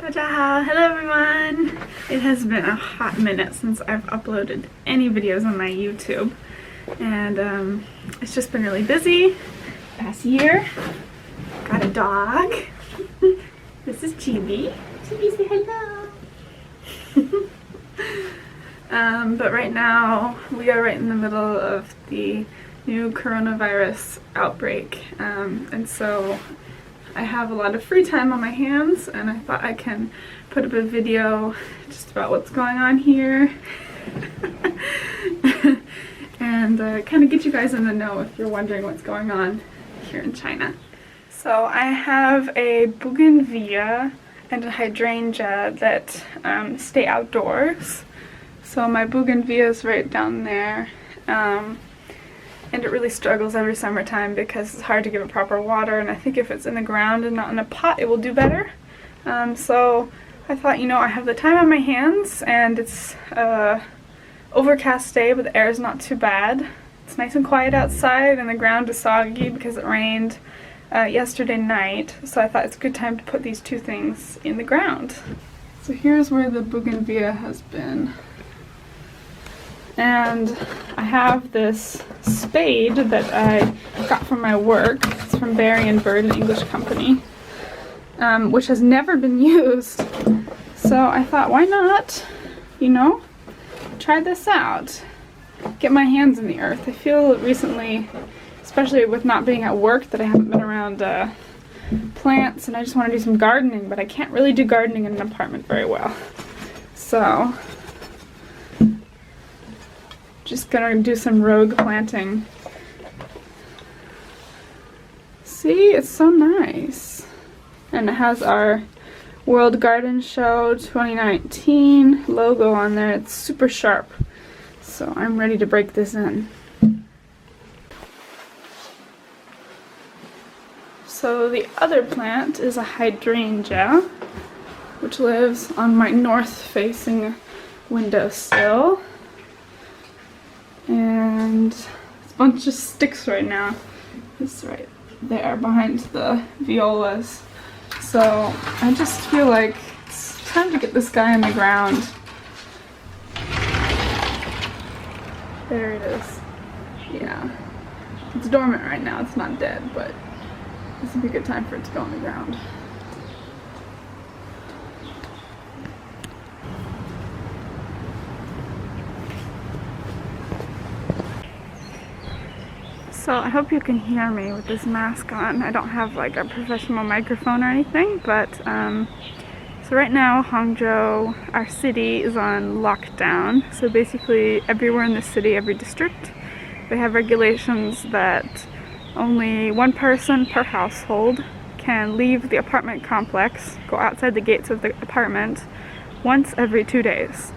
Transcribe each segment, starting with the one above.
Hello everyone! It has been a hot minute since I've uploaded any videos on my YouTube, and it's just been really busy past year. Got a dog. This is Chibi. Chibi, say hello! But right now we are right in the middle of the new coronavirus outbreak, and so I have a lot of free time on my hands, and I thought I can put up a video just about what's going on here and kind of get you guys in the know if you're wondering what's going on here in China. So I have a bougainvillea and a hydrangea that stay outdoors. So my bougainvillea is right down there. And it really struggles every summertime because it's hard to give it proper water, and I think if it's in the ground and not in a pot it will do better. So I thought, you know, I have the time on my hands and it's overcast day, but the air is not too bad. It's nice and quiet outside and the ground is soggy because it rained yesterday night, so I thought it's a good time to put these two things in the ground. So here's where the bougainvillea has been. And I have this spade that I got from my work. It's from Berry & Bird, an English company, which has never been used. So I thought, why not, you know, try this out. Get my hands in the earth. I feel recently, especially with not being at work, that I haven't been around plants, and I just want to do some gardening, but I can't really do gardening in an apartment very well. So just gonna do some rogue planting. See, it's so nice. And it has our World Garden Show 2019 logo on there. It's super sharp. So I'm ready to break this in. So the other plant is a hydrangea, which lives on my north-facing windowsill. And it's a bunch of sticks right now. It's right there behind the violas. So I just feel like it's time to get this guy in the ground. There it is. Yeah. It's dormant right now. It's not dead, but this would be a good time for it to go in the ground. So I hope you can hear me with this mask on. I don't have like a professional microphone or anything, but so right now Hangzhou, our city, is on lockdown. So basically everywhere in the city, every district, they have regulations that only one person per household can leave the apartment complex, go outside the gates of the apartment once every 2 days.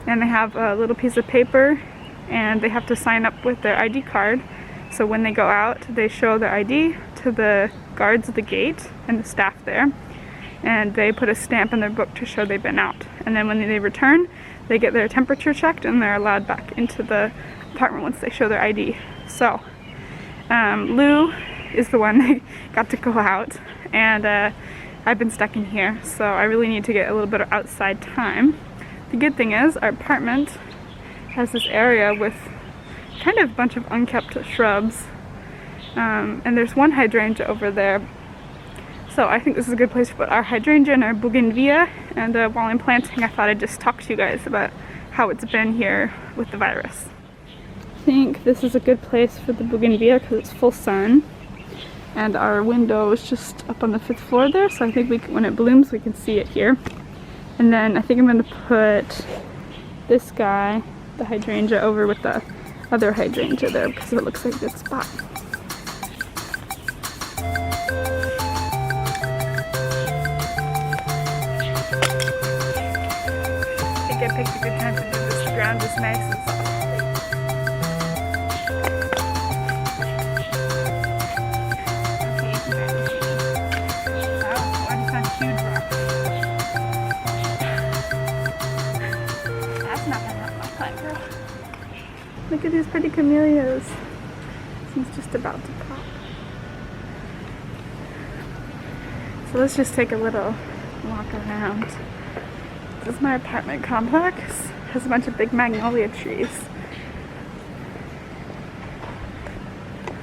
And they have a little piece of paper and they have to sign up with their ID card. So when they go out, they show their ID to the guards at the gate and the staff there, and they put a stamp in their book to show they've been out. And then when they return, they get their temperature checked and they're allowed back into the apartment once they show their ID. So Lou is the one that got to go out, and I've been stuck in here, so I really need to get a little bit of outside time. The good thing is our apartment has this area with kind of a bunch of unkept shrubs, and there's one hydrangea over there, so I think this is a good place to put our hydrangea and our bougainvillea. And while I'm planting, I thought I'd just talk to you guys about how it's been here with the virus. I think this is a good place for the bougainvillea because it's full sun, and our window is just up on the 5th floor there, so I think when it blooms we can see it here. And then I think I'm going to put this guy, the hydrangea, over with the other hydrangea there because it looks like a good spot. I think I picked a good time to do this. The ground is nice and soft. Wow, what is that huge rock? That's not gonna help my plant grow. Look at these pretty camellias. He's just about to pop. So let's just take a little walk around. This is my apartment complex. It has a bunch of big magnolia trees.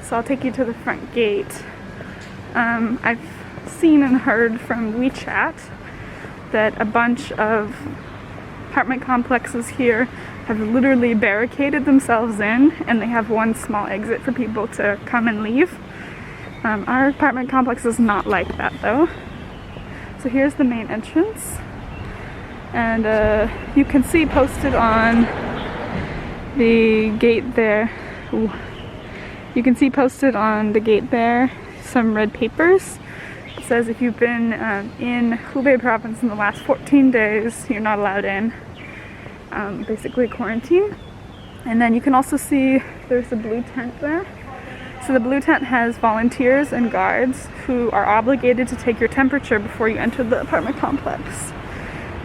So I'll take you to the front gate. I've seen and heard from WeChat that a bunch of apartment complexes here have literally barricaded themselves in, and they have one small exit for people to come and leave. Our apartment complex is not like that though. So here's the main entrance, and you can see posted on the gate there, you can see posted on the gate there some red papers. It says if you've been in Hubei province in the last 14 days, you're not allowed in. Basically quarantine. And then you can also see there's a blue tent there. So the blue tent has volunteers and guards who are obligated to take your temperature before you enter the apartment complex.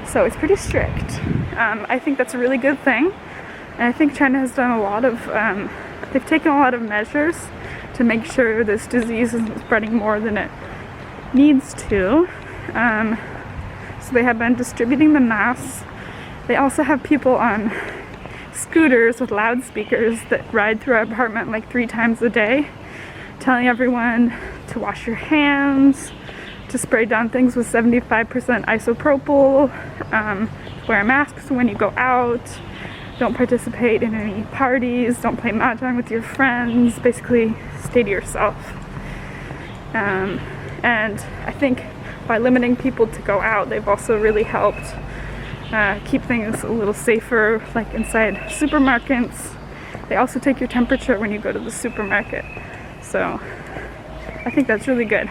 So it's pretty strict. I think that's a really good thing. And I think China has done a lot of, they've taken a lot of measures to make sure this disease isn't spreading more than it needs to. So they have been distributing the masks. They also have people on scooters with loudspeakers that ride through our apartment like 3 times a day, telling everyone to wash your hands, to spray down things with 75% isopropyl, wear masks when you go out, don't participate in any parties, don't play mahjong with your friends, basically stay to yourself. And I think by limiting people to go out, they've also really helped keep things a little safer, like inside supermarkets. They also take your temperature when you go to the supermarket. So I think that's really good.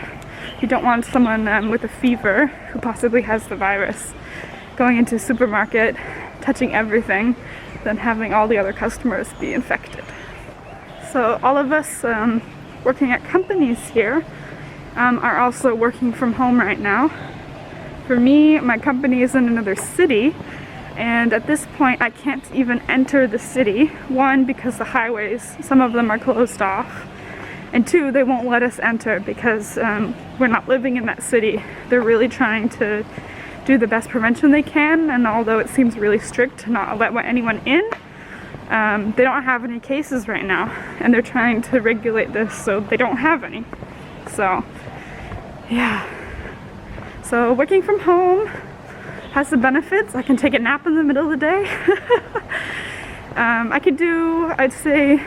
You don't want someone with a fever who possibly has the virus going into a supermarket, touching everything, then having all the other customers be infected. So all of us working at companies here are also working from home right now. For me, my company is in another city, and at this point I can't even enter the city. 1, because the highways, some of them are closed off, and 2, they won't let us enter because we're not living in that city. They're really trying to do the best prevention they can, and although it seems really strict to not let anyone in, they don't have any cases right now, and they're trying to regulate this so they don't have any. So yeah, so working from home has the benefits. I can take a nap in the middle of the day. I could do, I'd say,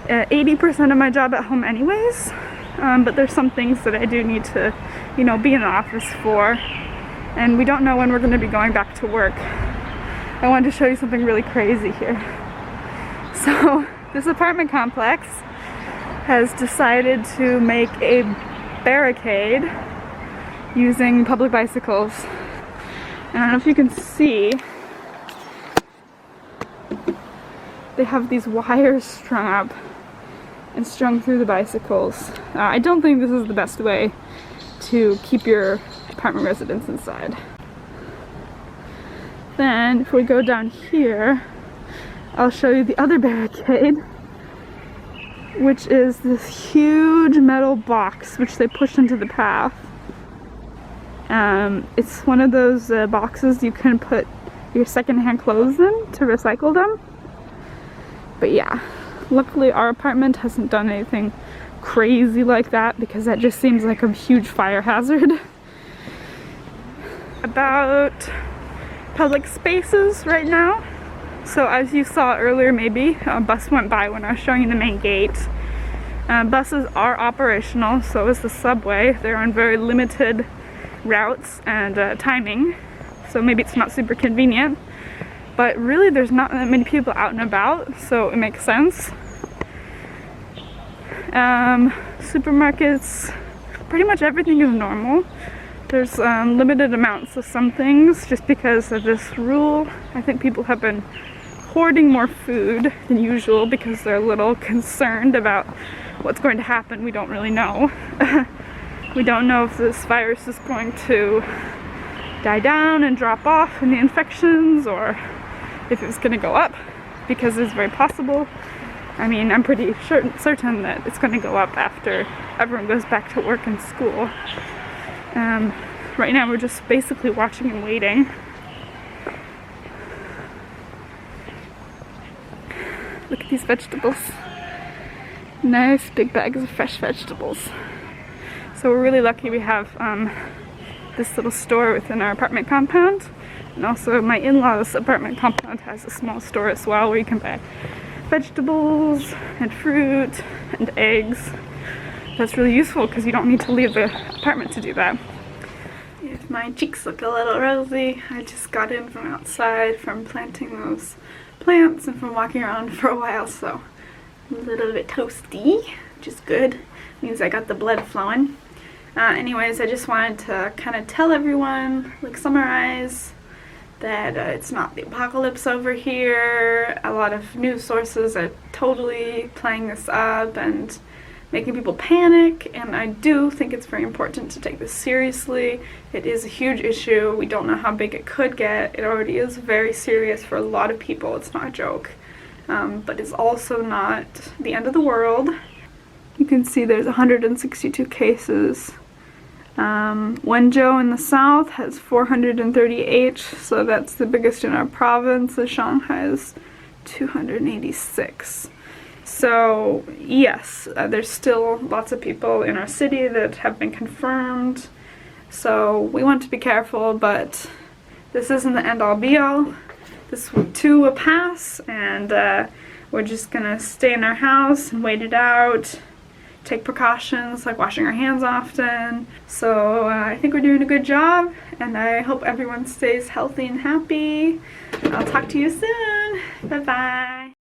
80% of my job at home anyways, but there's some things that I do need to, you know, be in the office for, and we don't know when we're going to be going back to work. I wanted to show you something really crazy here. So this apartment complex has decided to make a barricade using public bicycles. And I don't know if you can see, they have these wires strung up and strung through the bicycles. I don't think this is the best way to keep your apartment residents inside. Then if we go down here, I'll show you the other barricade, which is this huge metal box which they push into the path. It's one of those boxes you can put your secondhand clothes in to recycle them. But yeah, luckily our apartment hasn't done anything crazy like that, because that just seems like a huge fire hazard. About public spaces right now. So as you saw earlier, maybe a bus went by when I was showing you the main gate. Buses are operational, so is the subway. They're on very limited routes and timing, so maybe it's not super convenient, but really there's not that many people out and about, so it makes sense. Supermarkets, pretty much everything is normal. There's limited amounts of some things just because of this rule. I think people have been hoarding more food than usual because they're a little concerned about what's going to happen. We don't really know. We don't know if this virus is going to die down and drop off in the infections, or if it's going to go up, because it's very possible. I mean, I'm pretty certain that it's going to go up after everyone goes back to work and school. right now we're just basically watching and waiting. Look at these vegetables. Nice big bags of fresh vegetables. So we're really lucky we have this little store within our apartment compound. And also my in-laws' apartment compound has a small store as well where you can buy vegetables and fruit and eggs. That's really useful because you don't need to leave the apartment to do that. If my cheeks look a little rosy, I just got in from outside from planting those plants and from walking around for a while, so I'm a little bit toasty, which is good. Means I got the blood flowing. Anyways, I just wanted to kind of tell everyone, like summarize, that it's not the apocalypse over here. A lot of news sources are totally playing this up and making people panic, and I do think it's very important to take this seriously. It is a huge issue. We don't know how big it could get. It already is very serious for a lot of people. It's not a joke. But it's also not the end of the world. You can see there's 162 cases. Wenzhou in the south has 438, so that's the biggest in our province. Shanghai is 286. So yes, there's still lots of people in our city that have been confirmed. So we want to be careful, but this isn't the end-all be-all. This too will pass, and we're just gonna stay in our house and wait it out. Take precautions like washing our hands often. So I think we're doing a good job, and I hope everyone stays healthy and happy. I'll talk to you soon. Bye bye.